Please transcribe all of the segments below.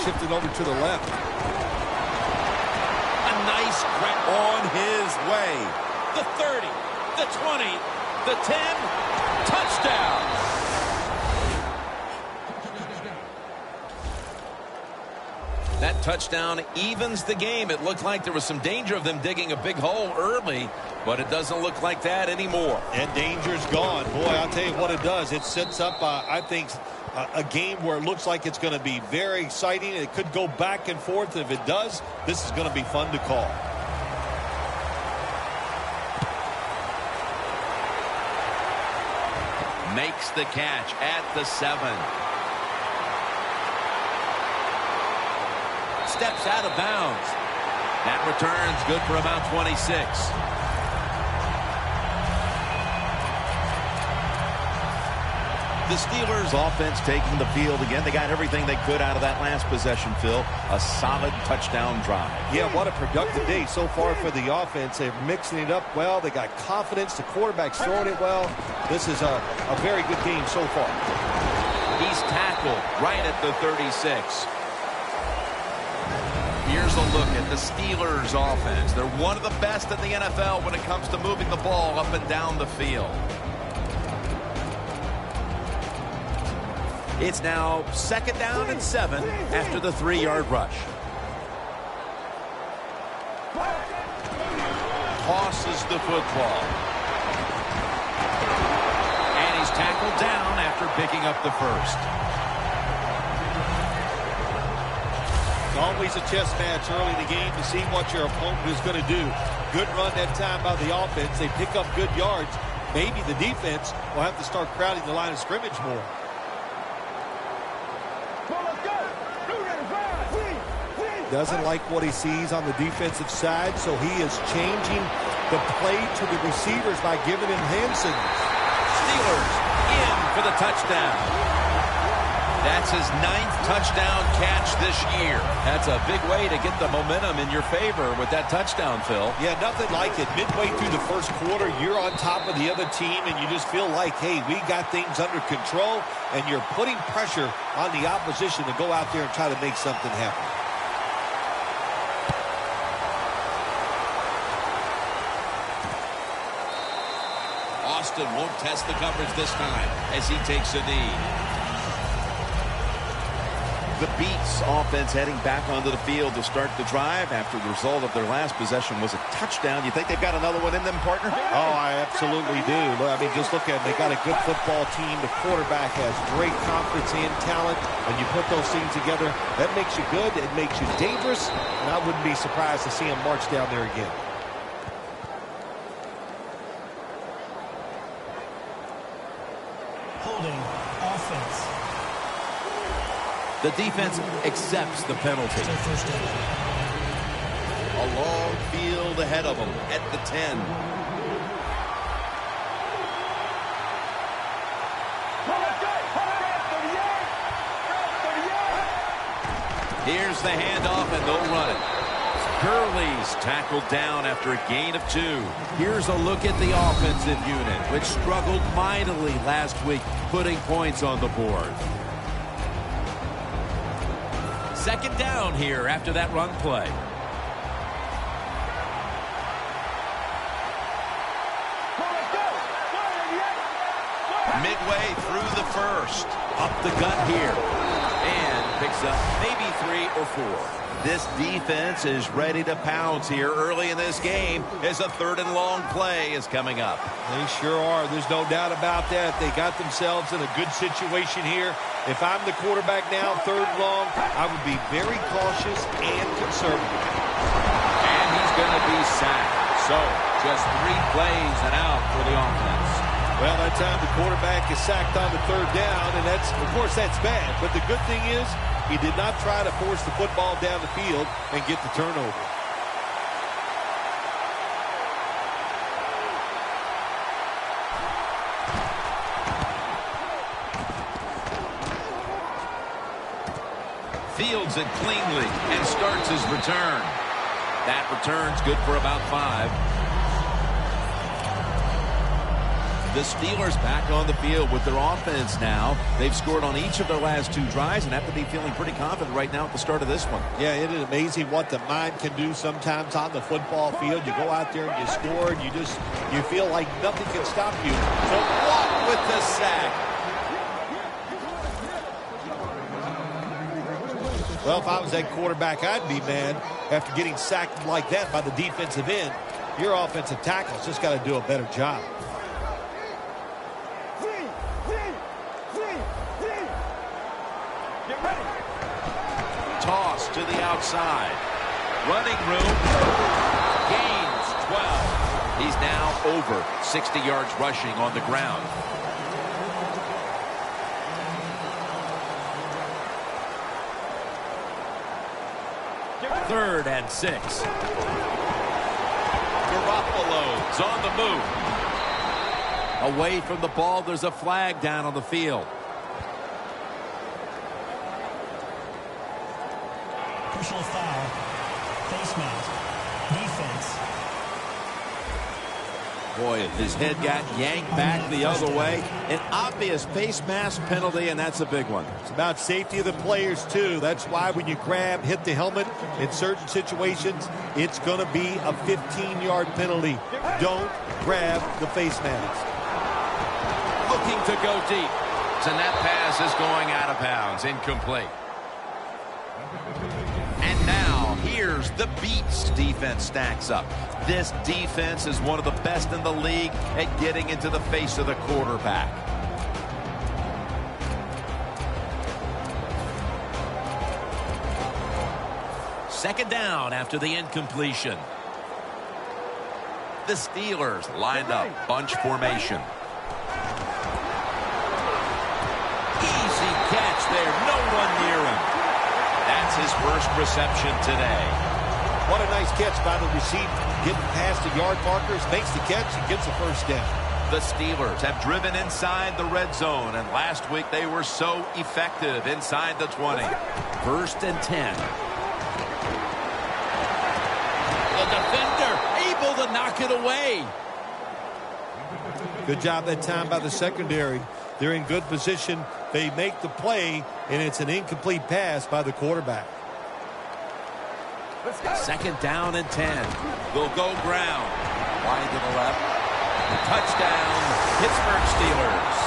shifting over to the left. A nice crack on his way. The 30, the 20, the 10, touchdown. That touchdown evens the game. It looked like there was some danger of them digging a big hole early, but it doesn't look like that anymore. And danger's gone. Boy, I'll tell you what it does. It sets up, I think, a game where it looks like it's going to be very exciting. It could go back and forth. If it does, this is going to be fun to call. Makes the catch at the 7. Steps out of bounds. That return's good for about 26. The Steelers offense taking the field again. They got everything they could out of that last possession, Phil. A solid touchdown drive. Yeah, what a productive day so far for the offense. They're mixing it up well. They got confidence. The quarterback's throwing it well. This is a very good game so far. He's tackled right at the 36. Here's a look at the Steelers offense. They're one of the best in the NFL when it comes to moving the ball up and down the field. It's now 2nd down and 7 after the 3-yard rush. Tosses the football. And he's tackled down after picking up the first. It's always a chess match early in the game to see what your opponent is going to do. Good run that time by the offense. They pick up good yards. Maybe the defense will have to start crowding the line of scrimmage more. Doesn't like what he sees on the defensive side, so he is changing the play to the receivers by giving him hand signals. Steelers in for the touchdown. That's his 9th touchdown catch this year. That's a big way to get the momentum in your favor with that touchdown, Phil. Yeah, nothing like it. Midway through the first quarter, you're on top of the other team, and you just feel like, hey, we got things under control, and you're putting pressure on the opposition to go out there and try to make something happen. Austin won't test the coverage this time as he takes a knee. The Beats offense heading back onto the field to start the drive after the result of their last possession was a touchdown. You think they've got another one in them, partner? Oh, I absolutely do. I mean, just look at it. They got a good football team. The quarterback has great confidence and talent. When you put those things together, that makes you good. It makes you dangerous. And I wouldn't be surprised to see him march down there again. Holding offense. The defense accepts the penalty. A long field ahead of them at the 10. Here's the handoff, and they'll run it. Gurley's tackled down after a gain of 2. Here's a look at the offensive unit, which struggled mightily last week, putting points on the board. 2nd down here after that run play. Midway through the first. Up the gut here. And picks up maybe 3 or 4. This defense is ready to pounce here early in this game as a 3rd and long play is coming up. They sure are. There's no doubt about that. They got themselves in a good situation here. If I'm the quarterback now, 3rd and long, I would be very cautious and conservative. And he's going to be sacked. So, just 3 plays and out for the offense. Well, that time the quarterback is sacked on the 3rd down, and that's, of course, that's bad. But the good thing is he did not try to force the football down the field and get the turnover. Fields it cleanly and starts his return. That return's good for about 5. The Steelers back on the field with their offense now. They've scored on each of their last 2 drives and have to be feeling pretty confident right now at the start of this one. Yeah, it is amazing what the mind can do sometimes on the football field. You go out there and you score, and you feel like nothing can stop you. So Watt with the sack. Well, if I was that quarterback, I'd be mad after getting sacked like that by the defensive end. Your offensive tackle's just got to do a better job. Toss to the outside. Running room. Gains 12. He's now over 60 yards rushing on the ground. Third and 6. Garoppolo's on the move. Away from the ball, there's a flag down on the field. Personal foul. Face mask. Defense. Boy, his head got yanked back the other way. An obvious face mask penalty, and that's a big one. It's about safety of the players, too. That's why when you grab, hit the helmet in certain situations, it's going to be a 15-yard penalty. Don't grab the face mask. Looking to go deep. And that pass is going out of bounds. Incomplete. And now, here's the Beats defense stacks up. This defense is one of the best in the league at getting into the face of the quarterback. Second down after the incompletion. The Steelers lined up, bunch formation. Easy catch there, no one near him. That's his first reception today. What a nice catch by the receiver. Getting past the yard markers, makes the catch, and gets the first down. The Steelers have driven inside the red zone, and last week they were so effective inside the 20. First and 10. The defender able to knock it away. Good job that time by the secondary. They're in good position. They make the play, and it's an incomplete pass by the quarterback. Second down and 10. They'll go ground. Wide to the left. Touchdown, Pittsburgh Steelers.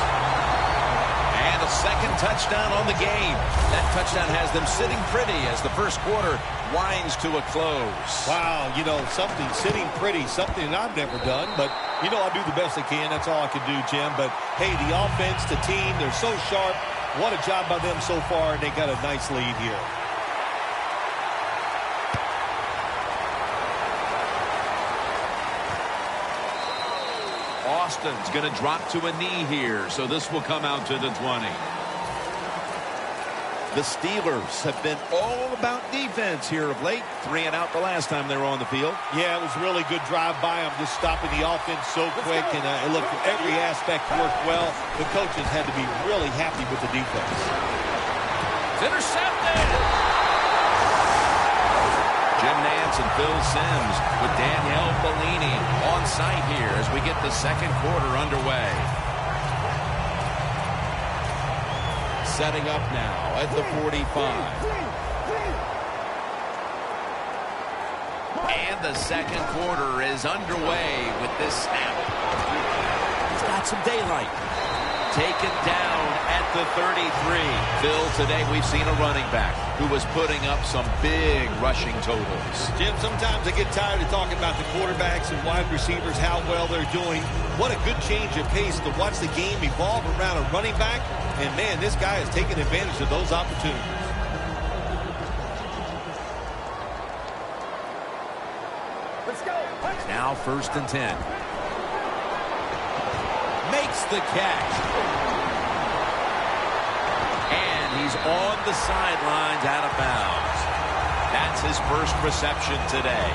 And a second touchdown on the game. That touchdown has them sitting pretty as the first quarter winds to a close. Wow, you know, something sitting pretty, something that I've never done, but, you know, I do the best I can. That's all I can do, Jim. But, hey, the offense, the team, they're so sharp. What a job by them so far, and they got a nice lead here. Austin's going to drop to a knee here, so this will come out to the 20. The Steelers have been all about defense here of late. 3 and out the last time they were on the field. Yeah, it was a really good drive by them, just stopping the offense so quick. And look, every aspect worked well. The coaches had to be really happy with the defense. It's intercepted! Jim Nance and Phil Simms with Danielle Bellini on site here as we get the second quarter underway. Setting up now at the 45. And the second quarter is underway with this snap. He's got some daylight. Taken down at the 33. Phil, today we've seen a running back who was putting up some big rushing totals. Jim, sometimes I get tired of talking about the quarterbacks and wide receivers, how well they're doing. What a good change of pace to watch the game evolve around a running back. And, man, this guy is taking advantage of those opportunities. Let's go. Now first and 10. Makes the catch. And he's on the sidelines out of bounds. That's his first reception today.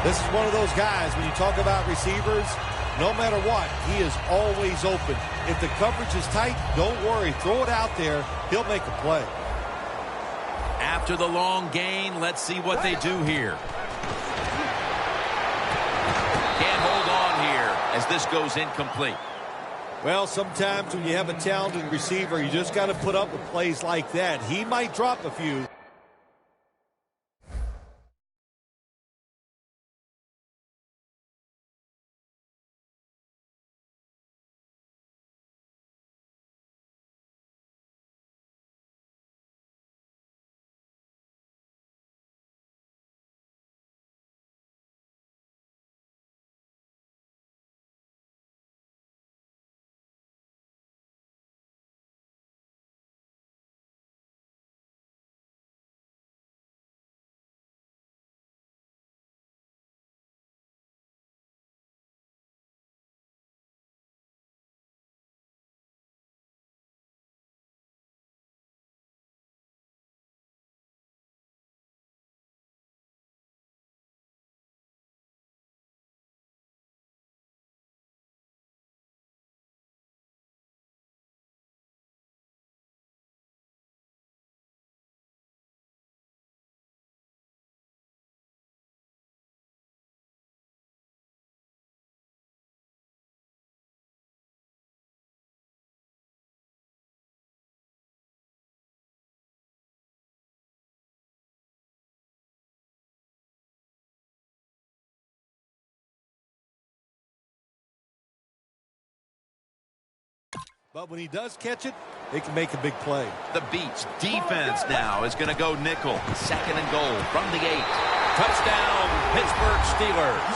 This is one of those guys, when you talk about receivers, no matter what, he is always open. If the coverage is tight, don't worry. Throw it out there. He'll make a play. After the long gain, let's see what they do here. Can't hold on here as this goes incomplete. Well, sometimes when you have a talented receiver, you just got to put up with plays like that. He might drop a few. But when he does catch it, it can make a big play. The Beats defense now is going to go nickel. 2nd and goal from the 8. Touchdown, Pittsburgh Steelers.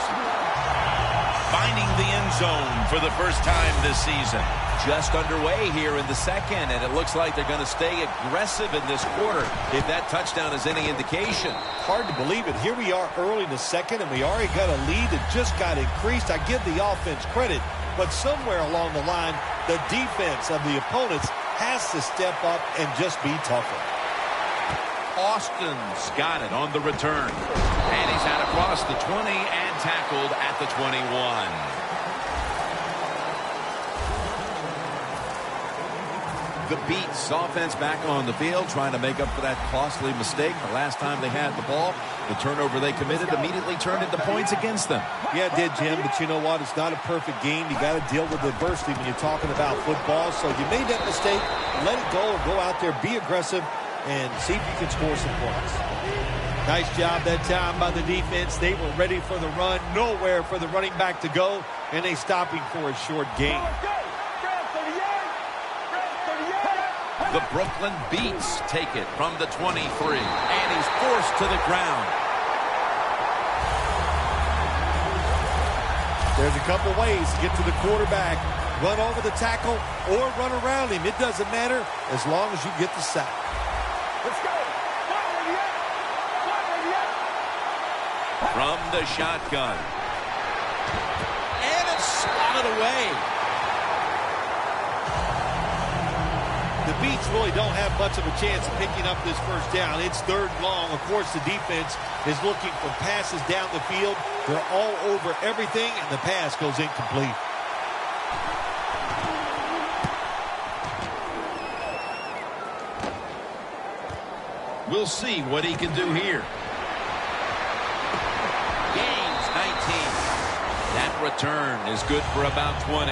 Finding the end zone for the first time this season. Just underway here in the 2nd, and it looks like they're going to stay aggressive in this quarter if that touchdown is any indication. Hard to believe it. Here we are early in the 2nd, and we already got a lead that just got increased. I give the offense credit, but somewhere along the line, the defense of the opponents has to step up and just be tougher. Austin's got it on the return. And he's out across the 20 and tackled at the 21. The Beats offense back on the field, trying to make up for that costly mistake the last time they had the ball. The turnover they committed immediately turned into points against them. Yeah, it did, Jim, but you know what? It's not a perfect game. You got to deal with adversity when you're talking about football. So you made that mistake, let it go, or go out there, be aggressive, and see if you can score some points. Nice job that time by the defense. They were ready for the run, nowhere for the running back to go, and they stopped him for a short gain. The Brooklyn Beats take it from the 23, and he's forced to the ground. There's a couple ways to get to the quarterback. Run over the tackle or run around him. It doesn't matter as long as you get the sack. Let's go. From the shotgun. And it's swatted away. The Beats really don't have much of a chance of picking up this first down. It's 3rd and long. Of course, the defense is looking for passes down the field. They're all over everything, and the pass goes incomplete. We'll see what he can do here. Gains 19. That return is good for about 20.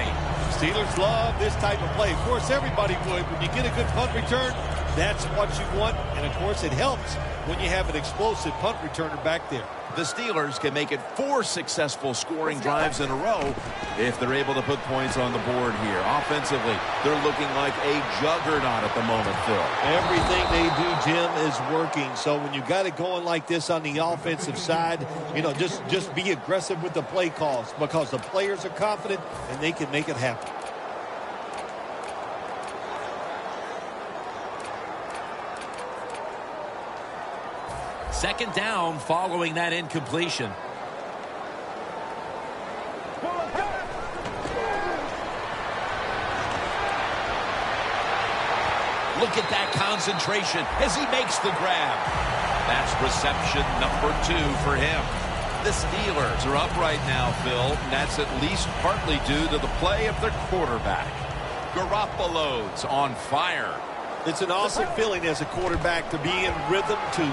Steelers love this type of play. Of course, everybody would. When you get a good punt return, that's what you want. And, of course, it helps when you have an explosive punt returner back there. The Steelers can make it 4 successful scoring drives in a row if they're able to put points on the board here. Offensively, they're looking like a juggernaut at the moment, Phil. Everything they do, Jim, is working. So when you got it going like this on the offensive side, you know, just be aggressive with the play calls because the players are confident and they can make it happen. Second down following that incompletion. Look at that concentration as he makes the grab. That's reception number 2 for him. The Steelers are up right now, Phil, and that's at least partly due to the play of their quarterback. Garoppolo's on fire. It's an awesome feeling as a quarterback to be in rhythm, to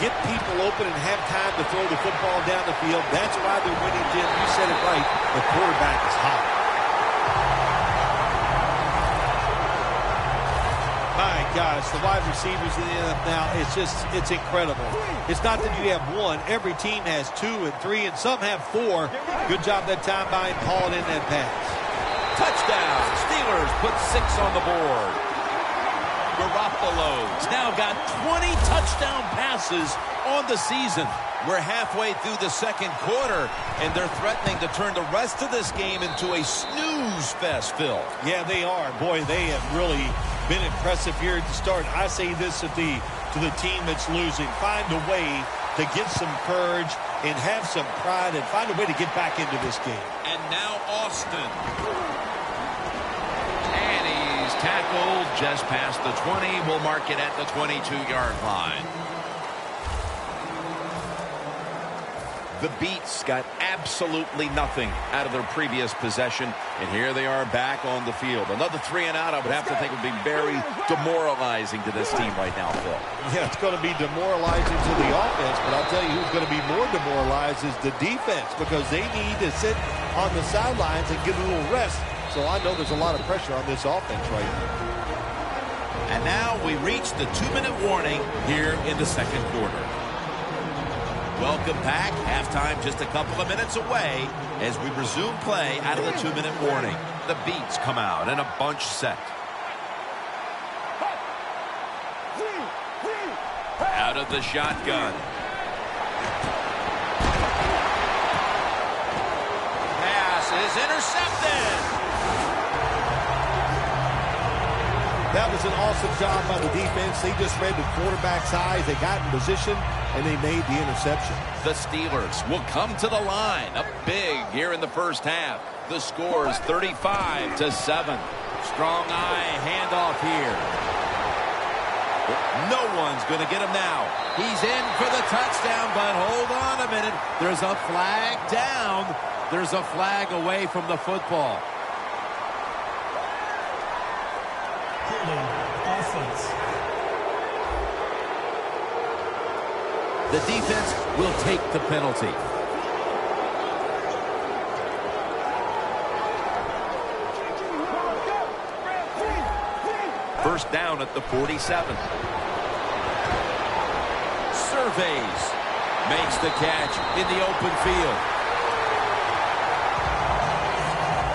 get people open and have time to throw the football down the field. That's why they're winning, Jim. You said it right. The quarterback is hot. Gosh, the wide receivers in the NFL now, it's incredible. It's not that you have one. Every team has 2 and 3, and some have 4. Good job that time by him calling in that pass. Touchdown. Steelers put 6 on the board. Garoppolo's now got 20 touchdown passes on the season. We're halfway through the second quarter, and they're threatening to turn the rest of this game into a snooze fest, Phil. Yeah, they are. Boy, they have really been impressive here at the start. I say this to the team that's losing. Find a way to get some courage and have some pride and find a way to get back into this game. And now Austin. And he's tackled just past the 20. We'll mark it at the 22-yard line. The Beats got absolutely nothing out of their previous possession, and here they are back on the field. Another 3 and out, I would have to think, would be very demoralizing to this team right now, Phil. Yeah, it's going to be demoralizing to the offense, but I'll tell you who's going to be more demoralized is the defense, because they need to sit on the sidelines and get a little rest. So I know there's a lot of pressure on this offense right now. And now we reach the 2-minute warning here in the second quarter. Welcome back. Halftime just a couple of minutes away as we resume play out of the 2-minute warning. The Beats come out in a bunch set. Out of the shotgun. Pass is intercepted. That was an awesome job by the defense. They just read the quarterback's eyes. They got in position, and they made the interception. The Steelers will come to the line up big here in the first half. The score is 35-7. Strong eye handoff here. No one's going to get him now. He's in for the touchdown, but hold on a minute. There's a flag down. There's a flag away from the football. Offense. The defense will take the penalty. First down at the 47. Surveys. Makes the catch in the open field.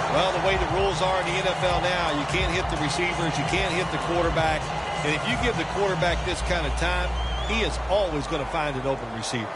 Well, the way the rules are in the NFL now, you can't hit the receivers, you can't hit the quarterback. And if you give the quarterback this kind of time, he is always going to find an open receiver.